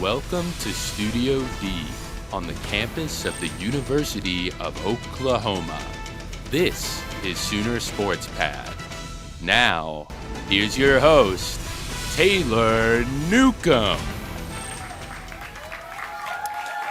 Welcome to Studio D on the campus of the University of Oklahoma. This is Sooner Sports Pad. Now, here's your host, Taylor Newcomb.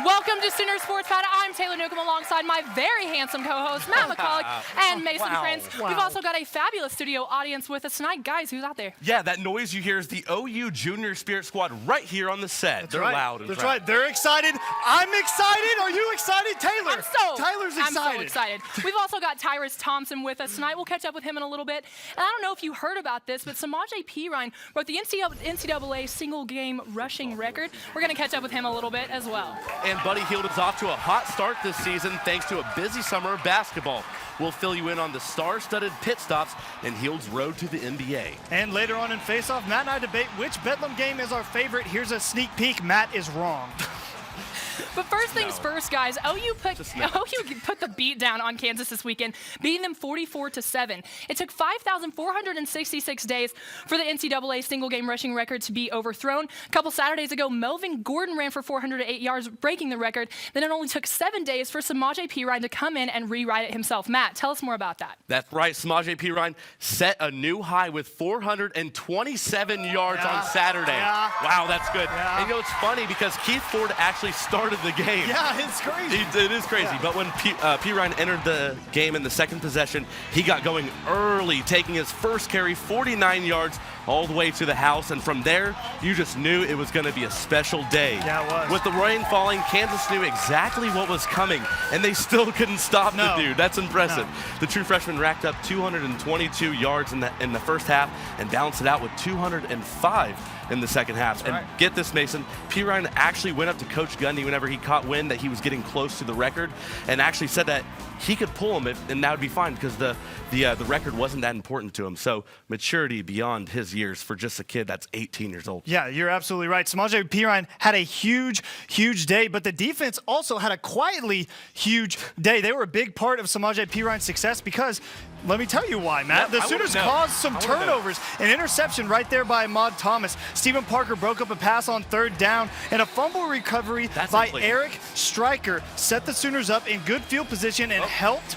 Welcome to Sooner Sports Pad. I'm Taylor Newcomb alongside my very handsome co-host, Matt McCulloch and Mason Prince. We've also got a fabulous studio audience with us tonight. Guys, who's out there? Yeah, that noise you hear is the OU Junior Spirit Squad right here on the set. They're loud and That's proud. right. They're excited. I'm excited. Are you excited, Taylor? Tyler's excited. I'm so excited. We've also got Tyrus Thompson with us tonight. We'll catch up with him in a little bit. And I don't know if you heard about this, but Samaje Perine broke the NCAA single-game rushing record. We're going to catch up with him a little bit as well. And Buddy Hield is off to a hot start this season thanks to a busy summer of basketball. We'll fill you in on the star-studded pit stops and Hield's road to the NBA. And later on in Face Off, Matt and I debate which Bedlam game is our favorite. Here's a sneak peek. Matt is wrong. But first things first, guys. OU put the beat down on Kansas this weekend, beating them 44-7. It took 5,466 days for the NCAA single-game rushing record to be overthrown. A couple Saturdays ago, Melvin Gordon ran for 408 yards, breaking the record. Then it only took 7 days for Samaje Perine to come in and rewrite it himself. Matt, tell us more about that. That's right. Samaje Perine set a new high with 427 yards on Saturday. Yeah. Wow, that's good. Yeah. And it's funny because Keith Ford actually started the game. Yeah, it's crazy. It is crazy. Yeah. But when Perine entered the game in the second possession, he got going early, taking his first carry 49 yards all the way to the house. And from there, you just knew it was going to be a special day. Yeah, it was. With the rain falling, Kansas knew exactly what was coming, and they still couldn't stop the dude. That's impressive. No. The true freshman racked up 222 yards in the first half and balanced it out with 205 in the second half. That's and right. get this, Mason, Perine actually went up to Coach Gundy whenever he caught wind that he was getting close to the record and actually said that he could pull him and that would be fine because the record wasn't that important to him. So maturity beyond his years for just a kid that's 18 years old. Yeah, you're absolutely right. Samaje Perine had a huge day, but the defense also had a quietly huge day. They were a big part of Samaje Perine's success because, let me tell you why, Matt. Yeah, The Sooners caused some turnovers. An interception right there by Ahmad Thomas. Stephen Parker broke up a pass on third down, and a fumble recovery by Eric Stryker set the Sooners up in good field position and helped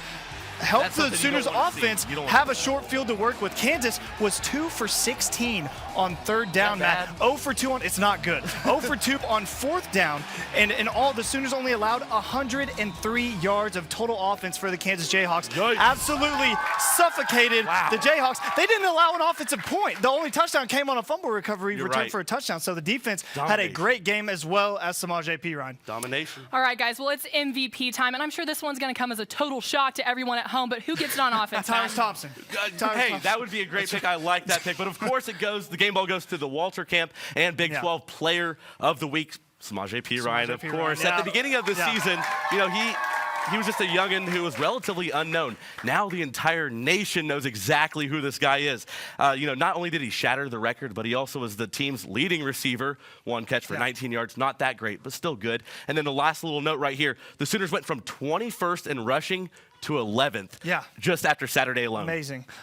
the Sooners offense have a short field to work with. Kansas was 2 for 16 on third down, Matt. 0 for 2 on, it's not good. 0 for 2 on fourth down. And in all, the Sooners only allowed 103 yards of total offense for the Kansas Jayhawks. Yikes. Absolutely suffocated the Jayhawks. They didn't allow an offensive point. The only touchdown came on a fumble recovery, returned for a touchdown. So the defense had a great game as well as Samaje Perine. Domination. All right, guys. Well, it's MVP time, and I'm sure this one's going to come as a total shock to everyone at home, but who gets it on offense? Tyrus Thompson. That would be a great pick. I like that pick. But of course, the game ball goes to the Walter Camp and Big 12 Player of the Week, Samaje Perine, of course. At the beginning of the season, he was just a youngin' who was relatively unknown. Now the entire nation knows exactly who this guy is. Not only did he shatter the record, but he also was the team's leading receiver. One catch for 19 yards. Not that great, but still good. And then the last little note right here, the Sooners went from 21st in rushing to 11th just after Saturday alone.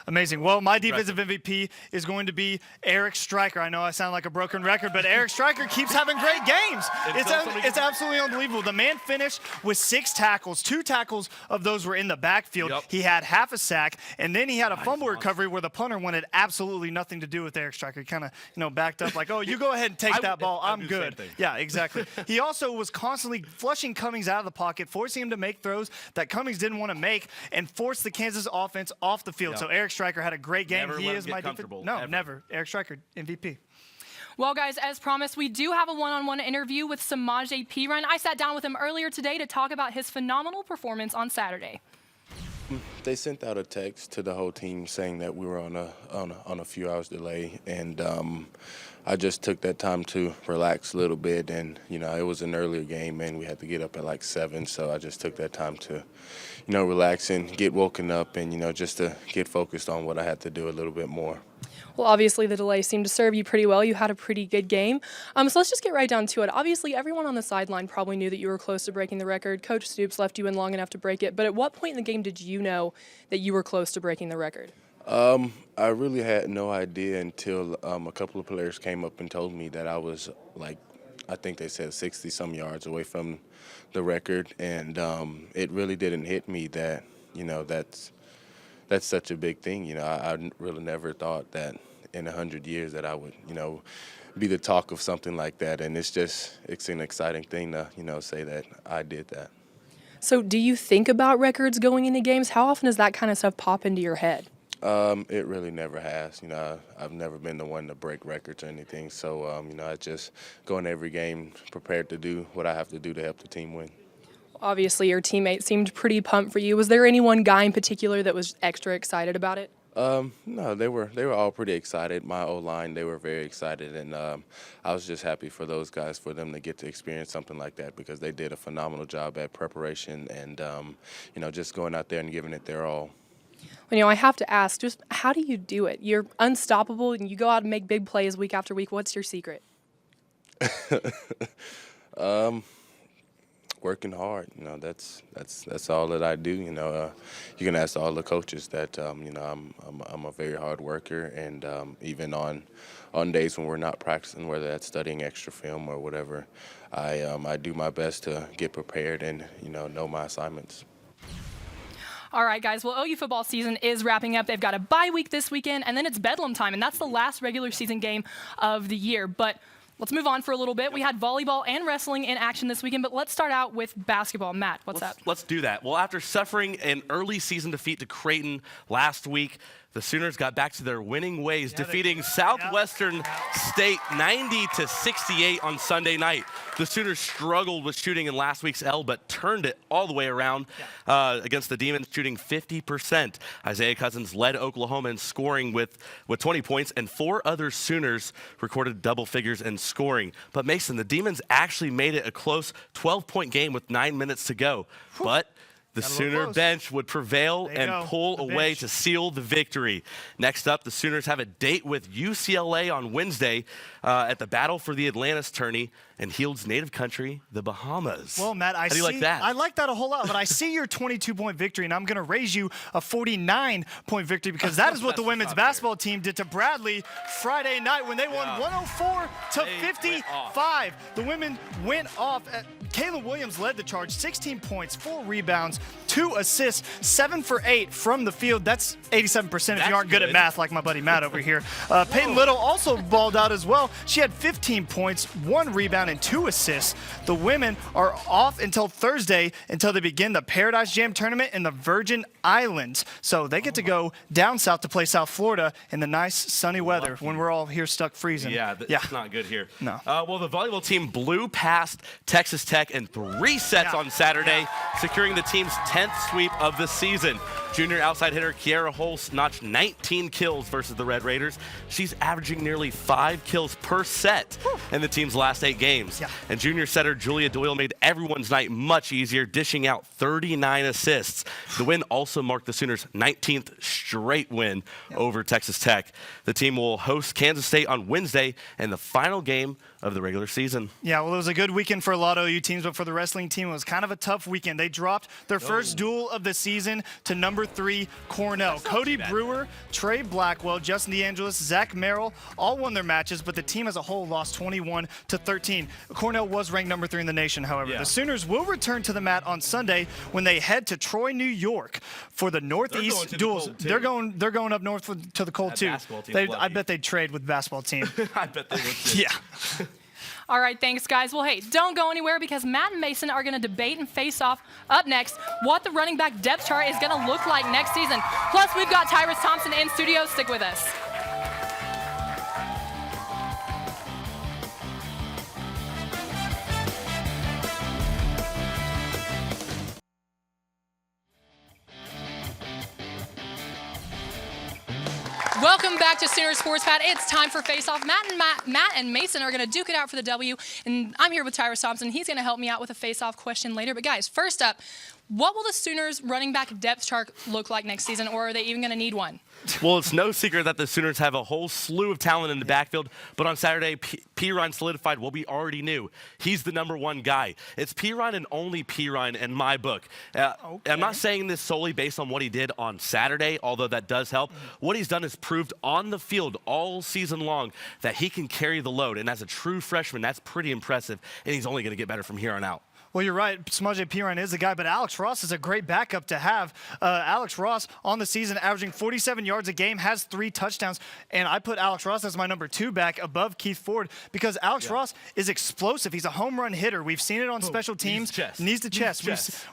Amazing. Well, my defensive MVP is going to be Eric Stryker. I know I sound like a broken record, but Eric Stryker keeps having great games. It's absolutely unbelievable. The man finished with 6 tackles. 2 tackles of those were in the backfield. He had half a sack, and then he had a fumble recovery where the punter wanted absolutely nothing to do with Eric Stryker. He kind of, backed up like, oh, you go ahead and take that ball. I'm good. Yeah, exactly. He also was constantly flushing Cummings out of the pocket, forcing him to make throws that Cummings didn't want to make, and force the Kansas offense off the field. So Eric Stryker had a great game. Never he let is him my get comfortable. never. Eric Stryker, MVP. Well, guys, as promised, we do have a one-on-one interview with Samaje Perine. I sat down with him earlier today to talk about his phenomenal performance on Saturday. They sent out a text to the whole team saying that we were on a few hours delay, and I just took that time to relax a little bit. And it was an earlier game, and we had to get up at like 7, so I just took that time to relax and get woken up, and just to get focused on what I had to do a little bit more. Well, obviously the delay seemed to serve you pretty well. You had a pretty good game. So let's just get right down to it. Obviously, everyone on the sideline probably knew that you were close to breaking the record. Coach Stoops left you in long enough to break it. But at what point in the game did you know that you were close to breaking the record? I really had no idea until a couple of players came up and told me that I was like I think they said 60-some yards away from the record, and it really didn't hit me that, that's such a big thing. I really never thought that in 100 years that I would, be the talk of something like that, and it's an exciting thing to, say that I did that. So do you think about records going into games? How often does that kind of stuff pop into your head? It really never has. I've never been the one to break records or anything. So, I just go in every game prepared to do what I have to do to help the team win. Obviously, your teammate seemed pretty pumped for you. Was there any one guy in particular that was extra excited about it? No, they were all pretty excited. My O-line, they were very excited, and I was just happy for those guys, for them to get to experience something like that, because they did a phenomenal job at preparation and, just going out there and giving it their all. I have to ask, just how do you do it? You're unstoppable, and you go out and make big plays week after week. What's your secret? Working hard. That's all that I do. You can ask all the coaches that. I'm a very hard worker, and even on days when we're not practicing, whether that's studying extra film or whatever, I do my best to get prepared and know my assignments. All right, guys. Well, OU football season is wrapping up. They've got a bye week this weekend, and then it's Bedlam time, and that's the last regular season game of the year. But let's move on for a little bit. We had volleyball and wrestling in action this weekend, but let's start out with basketball. Matt, what's up? Let's do that. Well, after suffering an early season defeat to Creighton last week, the Sooners got back to their winning ways, defeating Southwestern State 90-68 on Sunday night. The Sooners struggled with shooting in last week's L, but turned it all the way around against the Demons, shooting 50%. Isaiah Cousins led Oklahoma in scoring with 20 points, and 4 other Sooners recorded double figures in scoring. But Mason, the Demons actually made it a close 12-point game with 9 minutes to go. But the Sooner bench would prevail and pull away to seal the victory. Next up, the Sooners have a date with UCLA on Wednesday at the Battle for the Atlantis tourney in Heald's native country, the Bahamas. Well, Matt, How do you like that? I like that a whole lot, but I see your 22-point victory, and I'm going to raise you a 49-point victory, because that is what the women's basketball team did to Bradley Friday night when they won 104-55. The women went off. Kayla Williams led the charge, 16 points, 4 rebounds, 2 assists, 7 for 8 from the field. That's 87% if you aren't good at math like my buddy Matt over here. Peyton Little also balled out as well. She had 15 points, 1 rebound, and 2 assists. The women are off until Thursday until they begin the Paradise Jam tournament in the Virgin Islands. So they get to go down south to play South Florida in the nice sunny weather when we're all here stuck freezing. It's not good here. No. Well, the volleyball team blew past Texas Tech in 3 sets on Saturday, securing the team's 10th sweep of the season. Junior outside hitter Kiara Holst notched 19 kills versus the Red Raiders. She's averaging nearly 5 kills per set in the team's last 8 games. And junior setter Julia Doyle made everyone's night much easier, dishing out 39 assists. The win also marked the Sooners' 19th straight win over Texas Tech. The team will host Kansas State on Wednesday in the final game of the regular season. Yeah, well, it was a good weekend for a lot of OU teams, but for the wrestling team, it was kind of a tough weekend. They dropped their first duel of the season to number 3 Cornell. Cody Brewer, Trey Blackwell, Justin DeAngelis, Zach Merrill all won their matches, but the team as a whole lost 21-13. Cornell was ranked number 3 in the nation, however. The Sooners will return to the mat on Sunday when they head to Troy, New York for the Northeast duels. They're going up north to the cold too. I bet they'd trade with the basketball team. I bet they would too. Yeah. All right, thanks, guys. Well, hey, don't go anywhere, because Matt and Mason are going to debate and face off up next what the running back depth chart is going to look like next season. Plus, we've got Tyrus Thompson in studio. Stick with us. Welcome back to Sooner Sports Pad. It's time for Face Off. Matt and Mason are going to duke it out for the W, and I'm here with Tyrus Thompson. He's going to help me out with a face-off question later. But guys, first up, What will the Sooners running back depth chart look like next season, or are they even going to need one? Well, it's no secret that the Sooners have a whole slew of talent in the backfield, but on Saturday, Perine solidified what we already knew. He's the #1 guy. It's Perine and only Perine in my book. Okay. I'm not saying this solely based on what he did on Saturday, although that does help. What he's done is proved on the field all season long that he can carry the load, and as a true freshman, that's pretty impressive, and he's only going to get better from here on out. Well, you're right. Samaje Perine is the guy, but Alex Ross is a great backup to have. Alex Ross on the season averaging 47 yards a game, has 3 touchdowns, and I put Alex Ross as my #2 back above Keith Ford because Alex Ross is explosive. He's a home run hitter. We've seen it on special teams. Knees to chest.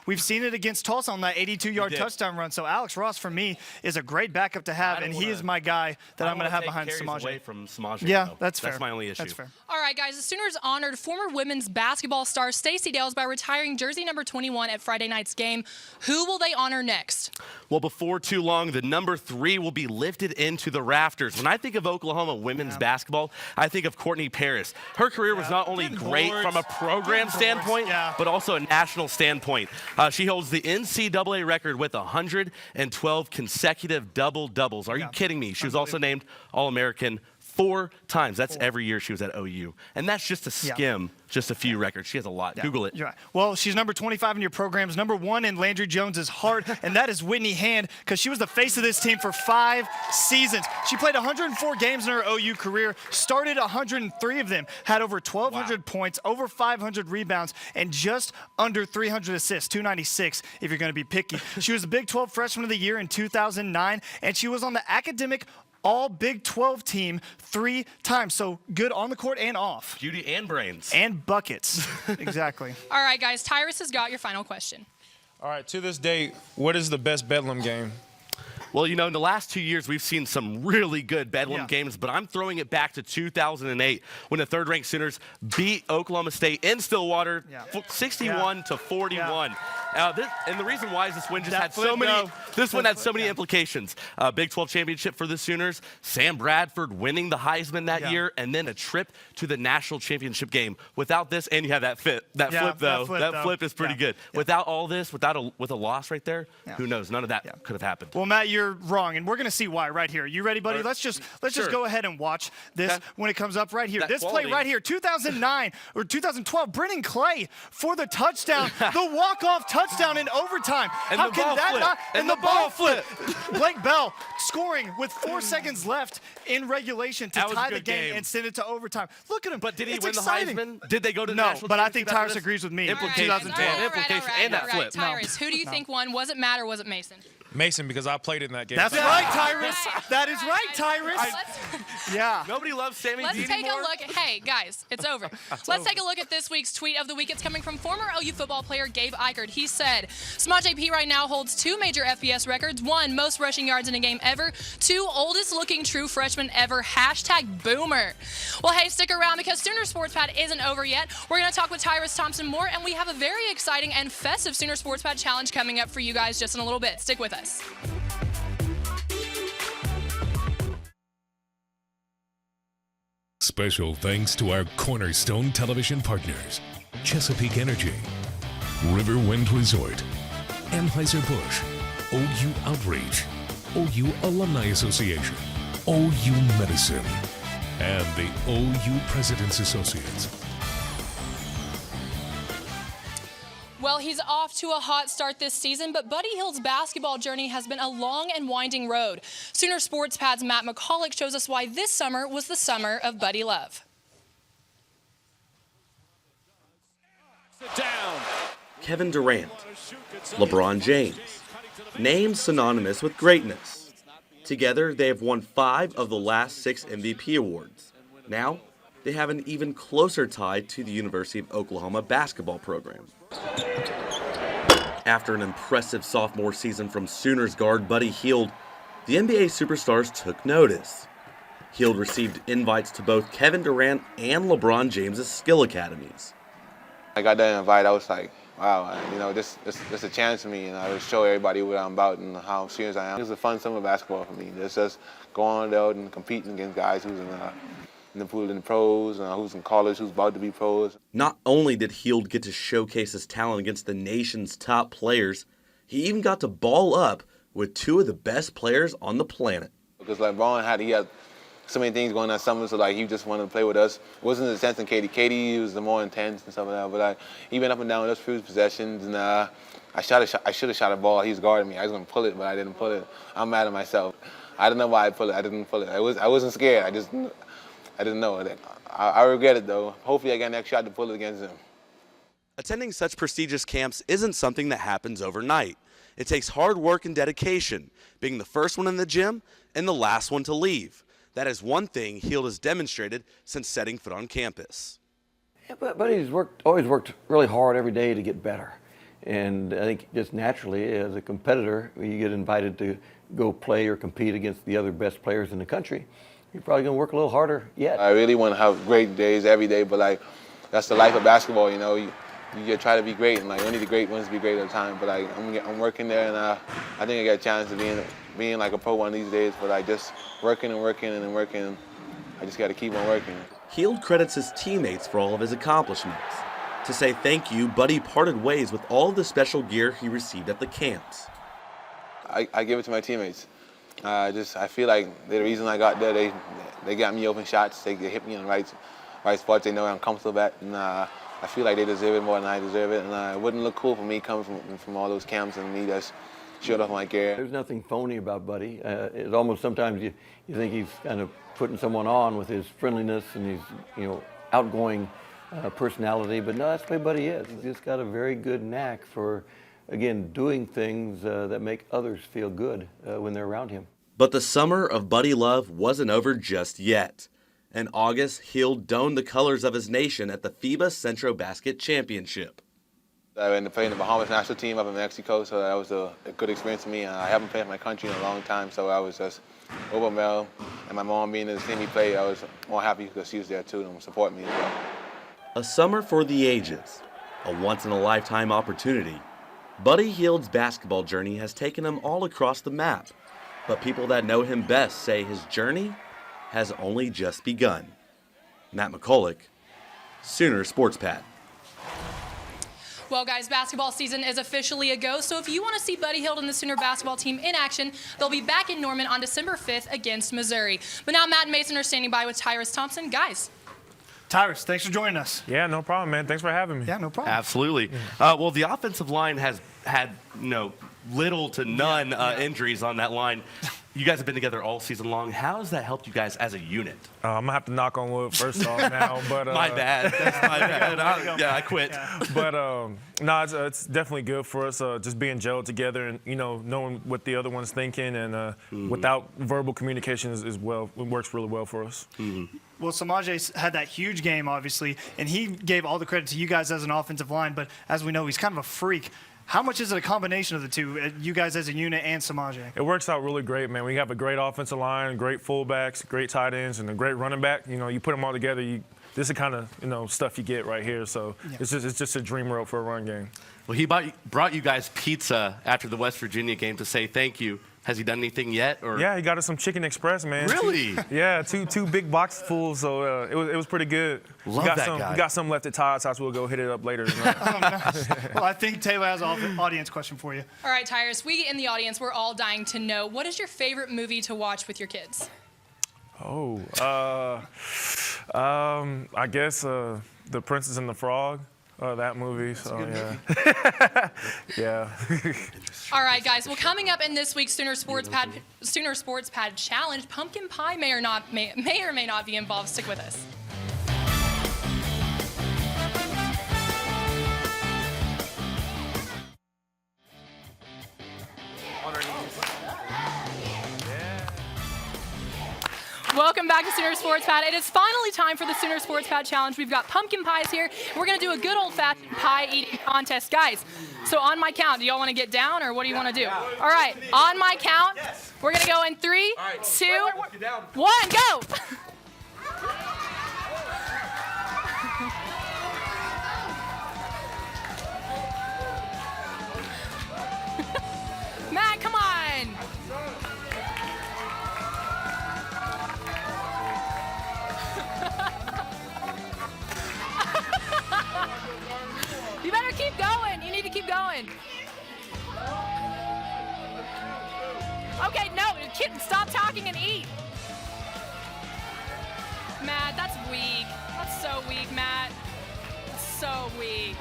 We've seen it against Tulsa on that 82-yard touchdown run. So Alex Ross, for me, is a great backup to have, and he is my guy that I'm going to have behind Samaje. Away from Samaje, yeah, though. that's fair. That's my only issue. That's fair. All right, guys, the Sooners honored former women's basketball star Stacey Dales by retiring jersey number 21 at Friday night's game. Who will they honor next? Well, before too long, the #3 will be lifted into the rafters. When I think of Oklahoma women's basketball, I think of Courtney Paris. Her career was not only great from a program standpoint, but also a national standpoint. She holds the NCAA record with 112 consecutive double-doubles. Are you kidding me? She was also named All-American 4 times. That's every year she was at OU. And that's just to skim just a few records. She has a lot. Google it. You're right. Well, she's number 25 in your programs, #1 in Landry Jones's heart, and that is Whitney Hand because she was the face of this team for 5 seasons. She played 104 games in her OU career, started 103 of them, had over 1,200 points, over 500 rebounds, and just under 300 assists, 296 if you're going to be picky. She was the Big 12 Freshman of the Year in 2009, and she was on the academic all Big 12 team 3 times. So good on the court and off. Beauty and brains. And buckets. Exactly. All right, guys, Tyrus has got your final question. All right, to this day, what is the best Bedlam game? Well, you know, in the last 2 years, we've seen some really good Bedlam games, but I'm throwing it back to 2008 when the 3rd-ranked Sooners beat Oklahoma State in Stillwater 61-41. And the reason why is this win just had so many. This one had so many implications. Big 12 championship for the Sooners, Sam Bradford winning the Heisman that year, and then a trip to the national championship game. Without this, and you have that flip though. That flip is pretty good. Without all this, with a loss right there, who knows? None of that could have happened. Well, Matt, you're wrong, and we're going to see why right here. You ready, buddy? Let's just go ahead and watch this when it comes up right here. This play right here, 2009 or 2012, Brennan Clay for the touchdown, the walk-off touchdown in overtime. And How the can ball that flip. not? And the ball flip. Blake Bell scoring with 4 seconds left in regulation to That was a tie the good game and send it to overtime. Look at him. But did he It's win exciting. the Heisman? Did they go to the No, national but I think championship after Tyrus this? agrees with me. Implications, All right, implications, and that flip. Tyrus, who do you think won? Was it Matt or was it Mason? Mason, because I played in that game. That's right, Tyrus. That is right, Tyrus. Yeah. Nobody loves Sammy Let's D take anymore. a look. Hey, guys, it's over. Let's take a look at this week's tweet of the week. It's coming from former OU football player Gabe Eichert. He said, Samaje Perine now holds 2 major FBS records. 1, most rushing yards in a game ever. 2, oldest looking true freshman ever. #Boomer. Well, hey, stick around because Sooner Sports Pad isn't over yet. We're going to talk with Tyrus Thompson more, and we have a very exciting and festive Sooner Sports Pad challenge coming up for you guys just in a little bit. Stick with us. Special thanks to our cornerstone television partners, Chesapeake Energy, Riverwind Resort, Anheuser-Busch, OU Outreach, OU Alumni Association, OU Medicine, and the OU President's Associates. Well, he's off to a hot start this season, but Buddy Hield's basketball journey has been a long and winding road. Sooner Sports Pad's Matt McCulloch shows us why this summer was the summer of Buddy Love. Sit down. Kevin Durant, LeBron James, names synonymous with greatness. Together, they have won 5 of the last 6 MVP awards. Now, they have an even closer tie to the University of Oklahoma basketball program. After an impressive sophomore season from Sooners guard Buddy Hield, the NBA superstars took notice. Hield received invites to both Kevin Durant and LeBron James' skill academies. I got that invite, I was like, wow, you know, this is a chance for me, and I would show everybody what I'm about and how serious I am. It was a fun summer of basketball for me. Just going on out and competing against guys who's in in the pros, who's in college, who's about to be pros. Not only did Hield get to showcase his talent against the nation's top players, he even got to ball up with two of the best players on the planet. Because like Braun he had so many things going on summer, so like he just wanted to play with us. It wasn't the sense in Katie. Katie was the more intense and stuff like that. But like he went up and down with us for his possessions, and I should have shot a ball. He was guarding me. I was gonna pull it, but I didn't pull it. I'm mad at myself. I don't know why I pulled it. I didn't pull it. I wasn't scared. I didn't know. I regret it though. Hopefully I get next shot to pull it against him. Attending such prestigious camps isn't something that happens overnight. It takes hard work and dedication, being the first one in the gym and the last one to leave. That is one thing Hield has demonstrated since setting foot on campus. Yeah, but he's always worked really hard every day to get better. And I think just naturally, as a competitor, when you get invited to go play or compete against the other best players in the country, you're probably going to work a little harder yet. I really want to have great days every day, but like that's the life of basketball, you know. You try to be great, and like only the great ones be great at a time. But like I'm working there, and I think I got a chance of being like a pro one these days. But like just working and working and working, I just got to keep on working. Hield credits his teammates for all of his accomplishments. To say thank you, Buddy parted ways with all of the special gear he received at the camps. I give it to my teammates. I feel like they're the reason I got there. They got me open shots. They hit me in the right spots. They know I'm comfortable at, and I feel like they deserve it more than I deserve it. And it wouldn't look cool for me coming from all those camps and me just showed off my gear. There's nothing phony about Buddy. It's almost sometimes you think he's kind of putting someone on with his friendliness and his outgoing personality, but no, that's the way Buddy is. He's just got a very good knack for, again, doing things that make others feel good when they're around him. But the summer of Buddy Love wasn't over just yet. In August, Hield donned the colors of his nation at the FIBA Centro Basket Championship. I went to play in the Bahamas national team up in Mexico, so that was a good experience for me. I haven't played for my country in a long time, so I was just overwhelmed. And my mom being in the team he played, I was more happy because she was there too and supporting me as well. A summer for the ages, a once-in-a-lifetime opportunity. Buddy Hield's basketball journey has taken him all across the map, but people that know him best say his journey has only just begun. Matt McCulloch, Sooner Sports Pad. Well, guys, basketball season is officially a go, so if you want to see Buddy Hield and the Sooner basketball team in action, they'll be back in Norman on December 5th against Missouri. But now Matt and Mason are standing by with Tyrus Thompson. Guys. Tyrus, thanks for joining us. Yeah, no problem, man. Thanks for having me. Yeah, no problem. Absolutely. Well, the offensive line has had little to none injuries on that line. You guys have been together all season long. How has that helped you guys as a unit? I'm going to have to knock on wood first off now. But my bad. That's my bad. I quit. Yeah. But, no, it's definitely good for us just being gelled together and, knowing what the other one's thinking. And without verbal communication it works really well for us. Mm-hmm. Well, Samaje had that huge game, obviously, and he gave all the credit to you guys as an offensive line. But as we know, he's kind of a freak. How much is it a combination of the two, you guys as a unit and Samaje? It works out really great, man. We have a great offensive line, great fullbacks, great tight ends, and a great running back. You put them all together, this is the kind of stuff you get right here. So it's just a dream world for a run game. Well, he brought you guys pizza after the West Virginia game to say thank you. Has he done anything yet? Or? Yeah, he got us some Chicken Express, man. Really? Two big boxes full, so it was pretty good. Love that guy. We got some left at Todd's house. We'll go hit it up later. Oh, nice. Well, I think Taylor has an audience question for you. All right, Tyrus, we in the audience, we're all dying to know, what is your favorite movie to watch with your kids? I guess The Princess and the Frog. That movie. So yeah. Yeah. All right, guys. Well, coming up in this week's Sooner Sports Pad Challenge, pumpkin pie may or may not be involved. Stick with us. Welcome back to Sooner Sports Pad. It is finally time for the Sooner Sports Pad Challenge. We've got pumpkin pies here. We're going to do a good old-fashioned pie eating contest. Guys, so on my count, do y'all want to get down or what do you want to do? All right, on my count, we're going to go in 3, 2, 1, go! Matt, come on! going. Okay, no, kid, stop talking and eat. Matt, that's weak. That's so weak, Matt. That's so weak.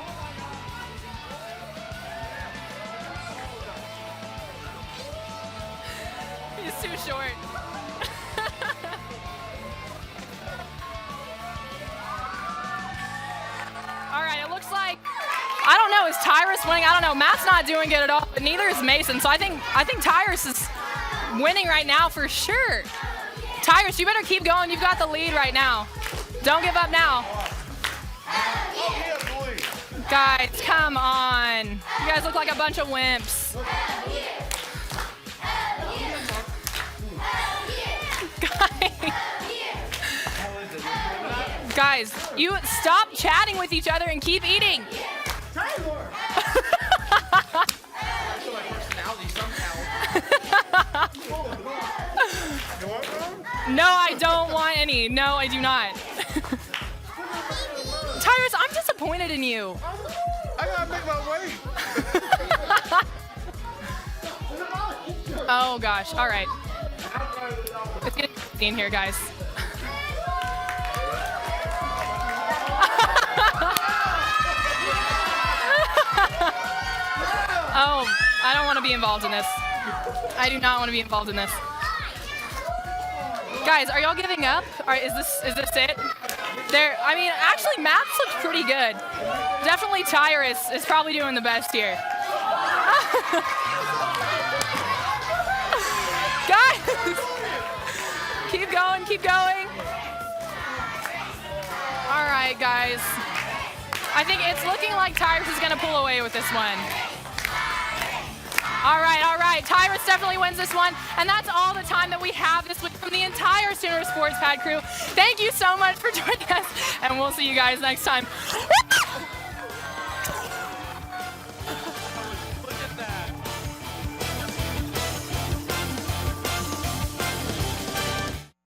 He's too short. All right, it looks like, I don't know, is Tyrus winning? I don't know. Matt's not doing good at all, but neither is Mason. So I think Tyrus is winning right now for sure. Tyrus, you better keep going. You've got the lead right now. Don't give up now. Guys, come on. You guys look like a bunch of wimps. Guys, you stop chatting with each other and keep eating. No, I don't want any. No, I do not. Tyrus, I'm disappointed in you. I gotta make my way. Oh gosh, all right. It's getting in here, guys. Oh, I don't want to be involved in this. I do not want to be involved in this. Guys, are y'all giving up? Or is this it? I mean, actually, Matt's looks pretty good. Definitely Tyrus is probably doing the best here. Guys, keep going, keep going. All right, guys. I think it's looking like Tyrus is gonna pull away with this one. All right. Tyrus definitely wins this one. And that's all the time that we have this week from the entire Sooner Sports Pad crew. Thank you so much for joining us, and we'll see you guys next time.